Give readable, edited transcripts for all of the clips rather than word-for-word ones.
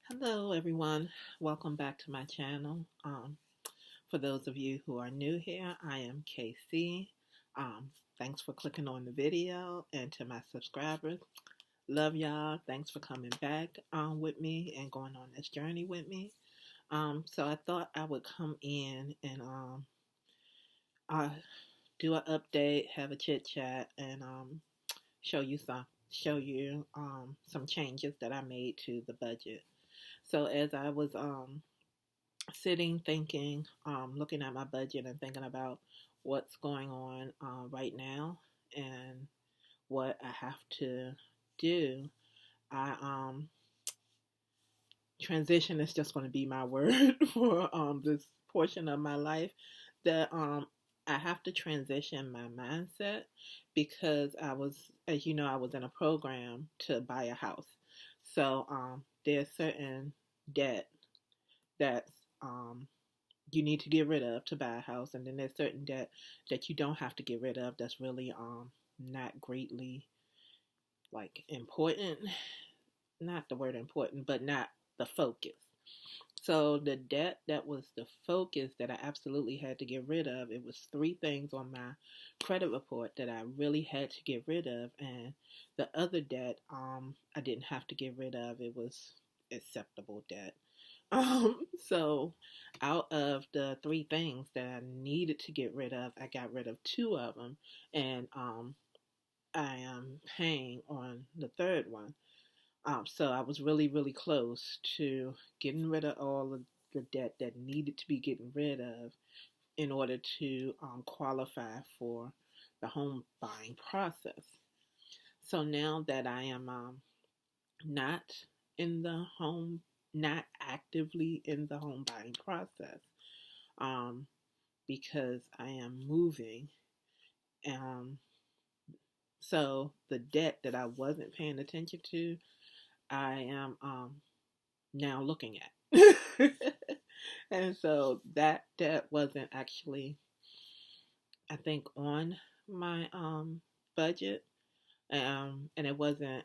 Hello, everyone. Welcome back to my channel. For those of you who are new here, I am KC. Thanks for clicking on the video, and to my subscribers, love y'all. Thanks for coming back with me and going on this journey with me. So I thought I would come in and uh, do an update, have a chit chat, and show you some changes that I made to the budget. So as I was sitting, thinking, looking at my budget and thinking about what's going on right now and what I have to do, I transition is just going to be my word for this portion of my life. That I have to transition my mindset because as you know, I was in a program to buy a house. So there's certain debt that you need to get rid of to buy a house, and then there's certain debt that you don't have to get rid of. That's really not greatly like important. Not the word important, but not the focus. So the debt that was the focus that I absolutely had to get rid of, it was three things on my credit report that I really had to get rid of, and the other debt I didn't have to get rid of. It was acceptable debt. So out of the three things that I needed to get rid of, I got rid of two of them, and I am paying on the third one. So I was really, really close to getting rid of all of the debt that needed to be getting rid of in order to qualify for the home buying process. So now that I am not in the home, not actively in the home buying process, um, because I am moving. Um, so the debt that I wasn't paying attention to, I am now looking at. And so that debt wasn't actually, I think, on my budget. And it wasn't,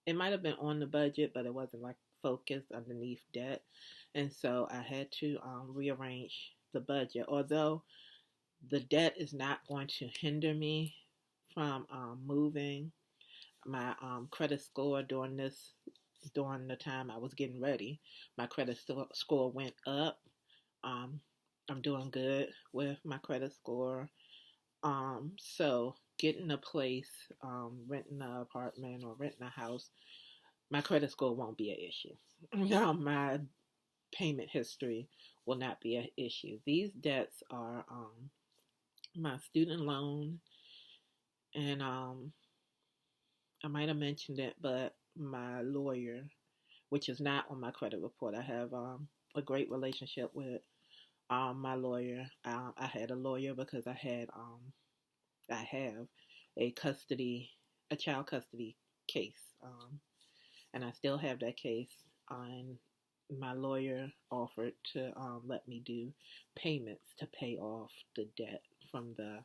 it might have been on the budget, but it wasn't like focused underneath debt. And so I had to rearrange the budget. Although the debt is not going to hinder me from moving. My credit score during the time I was getting ready, my credit score went up. Um, I'm doing good with my credit score. So getting a place, renting an apartment or renting a house, my credit score won't be an issue. Now my payment history will not be an issue. These debts are my student loan, and I might have mentioned it, but my lawyer, which is not on my credit report. I have a great relationship with my lawyer. I had a lawyer because I have a child custody case, and I still have that case. And my lawyer offered to let me do payments to pay off the debt from the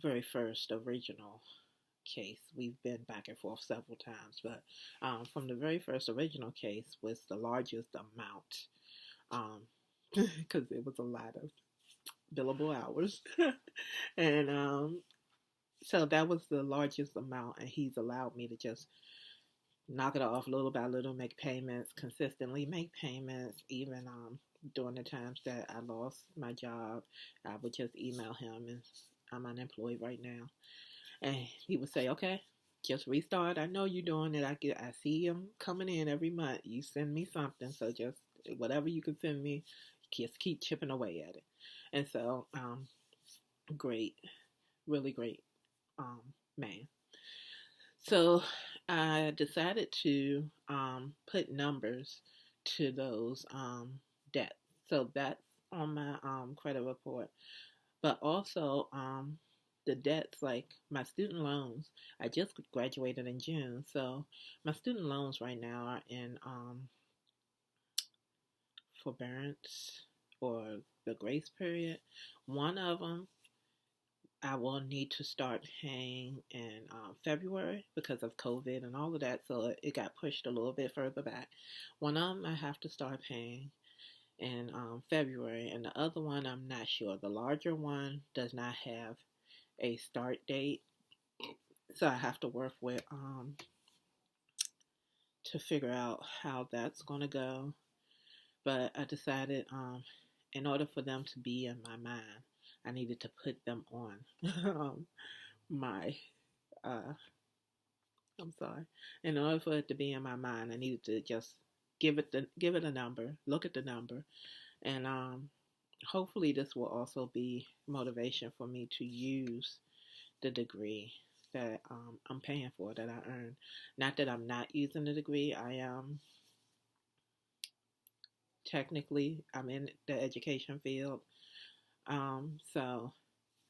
very first original case. We've been back and forth several times, but from the very first original case was the largest amount because it was a lot of billable hours. And so that was the largest amount, and he's allowed me to just knock it off little by little, make payments, consistently make payments, even during the times that I lost my job. I would just email him, and I'm unemployed right now. And he would say, okay, just restart. I know you're doing it. I see him coming in every month. You send me something. So just whatever you can send me, just keep chipping away at it. And so, great, really great man. So I decided to put numbers to those debts. So that's on my credit report. But also the debts, like my student loans. I just graduated in June, so my student loans right now are in forbearance or the grace period. One of them I will need to start paying in February because of COVID and all of that. So it got pushed a little bit further back. One of them I have to start paying in February, and the other one I'm not sure. The larger one does not have a start date, so I have to work with to figure out how that's going to go. But I decided in order for them to be in my mind, I needed to put them on my uh, I'm sorry. In order for it to be in my mind, I needed to just give it a number, look at the number, and hopefully this will also be motivation for me to use the degree that I'm paying for, that I earn. Not that I'm not using the degree. I am technically I'm in the education field, so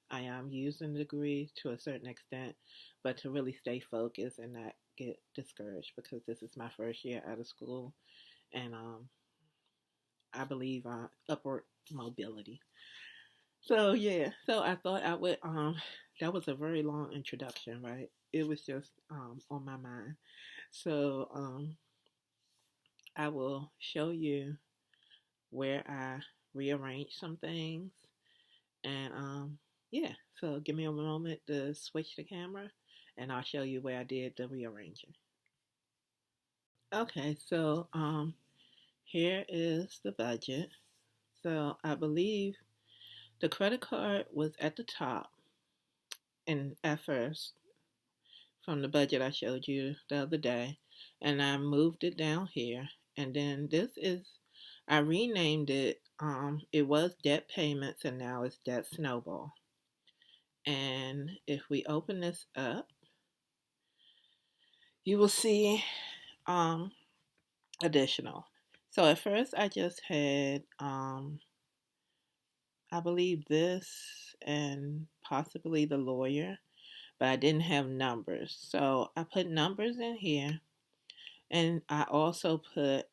I am using the degree to a certain extent, but to really stay focused and not get discouraged because this is my first year out of school, and I believe upward mobility. So yeah, so I thought I would that was a very long introduction, right? It was just on my mind. So I will show you where I rearranged some things, and yeah, so give me a moment to switch the camera and I'll show you where I did the rearranging. Okay, so here is the budget. So I believe the credit card was at the top and at first from the budget I showed you the other day, and I moved it down here. And then this is, I renamed it. It was debt payments, and now it's debt snowball. And if we open this up, you will see um, additional. So at first, I just had, I believe this and possibly the lawyer, but I didn't have numbers. So I put numbers in here. And I also put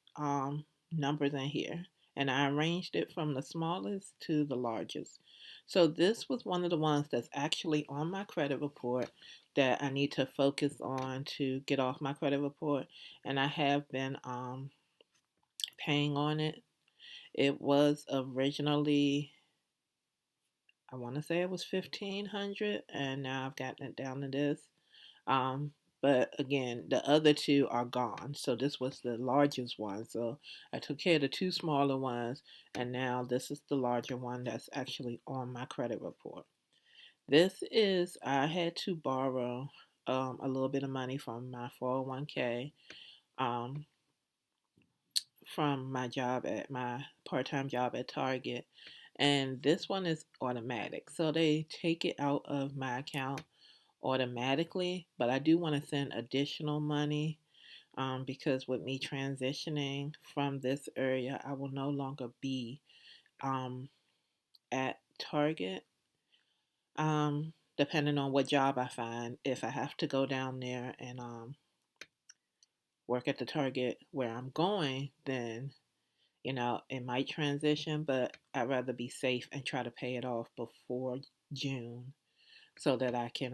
numbers in here. And I arranged it from the smallest to the largest. So this was one of the ones that's actually on my credit report that I need to focus on to get off my credit report. And I have been paying on it. It was originally, I want to say it was 1,500, and now I've gotten it down to this. Um, but again, the other two are gone. So this was the largest one. So I took care of the two smaller ones, and now this is the larger one that's actually on my credit report. This is, I had to borrow a little bit of money from my 401k, um, from my job at my part time job at Target. And this one is automatic. So they take it out of my account automatically, but I do want to send additional money because with me transitioning from this area, I will no longer be um, at Target. Depending on what job I find, if I have to go down there and work at the Target where I'm going, then it might transition, but I'd rather be safe and try to pay it off before June so that I can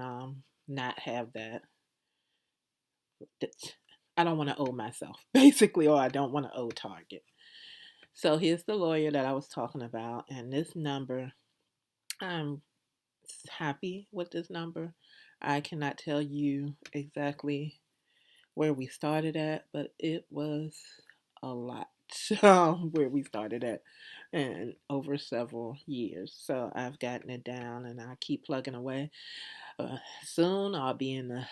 not have that. I don't want to owe myself, basically, or I don't want to owe Target. So here's the lawyer that I was talking about, and this number, I'm happy with this number. I cannot tell you exactly where we started at, but it was a lot where we started at and over several years. So I've gotten it down and I keep plugging away. Soon I'll be in the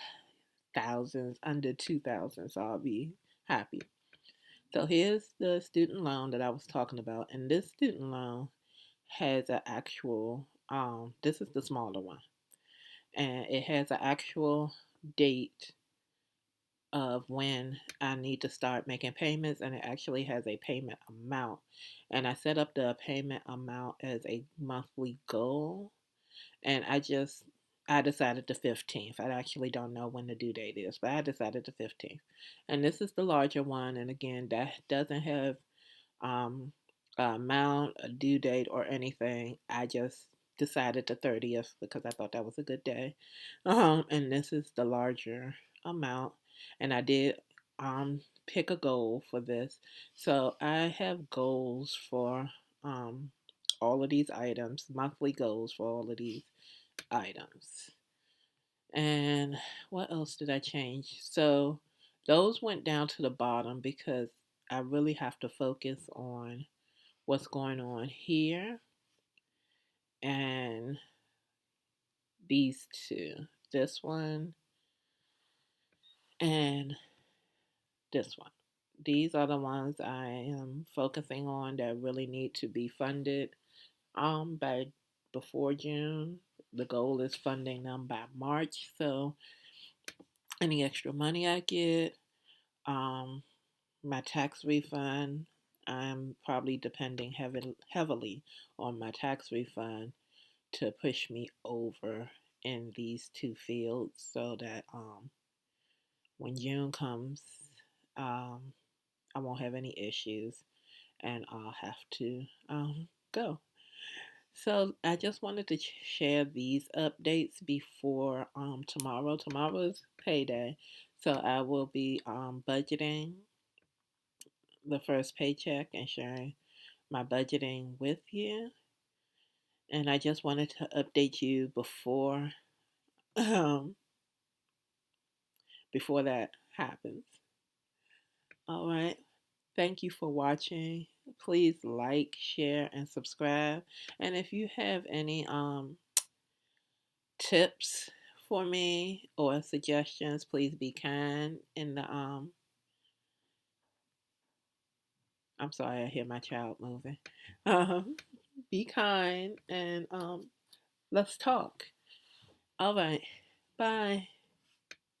thousands, under 2,000, so I'll be happy. So here's the student loan that I was talking about, and this student loan has an actual. This is the smaller one, and it has an actual date of when I need to start making payments, and it actually has a payment amount. And I set up the payment amount as a monthly goal, and I decided the 15th. I actually don't know when the due date is, but I decided the 15th. And this is the larger one, and again, that doesn't have um, amount, a due date, or anything. I just decided the 30th because I thought that was a good day. And this is the larger amount. And I did pick a goal for this. So I have goals for um, all of these items, monthly goals for all of these items. And what else did I change? So those went down to the bottom because I really have to focus on what's going on here and these two. This one and this one. These are the ones I am focusing on that really need to be funded by before June. The goal is funding them by March. So any extra money I get, um, my tax refund, I'm probably depending heavily on my tax refund to push me over in these two fields so that when June comes, um, I won't have any issues and I'll have to go. So I just wanted to share these updates before tomorrow. Tomorrow's payday, so I will be budgeting the first paycheck and sharing my budgeting with you. And I just wanted to update you um, before that happens. All right. Thank you for watching. Please like, share, and subscribe. And if you have any tips for me or suggestions, please be kind in the I'm sorry, I hear my child moving. Um, be kind and let's talk. All right. Bye.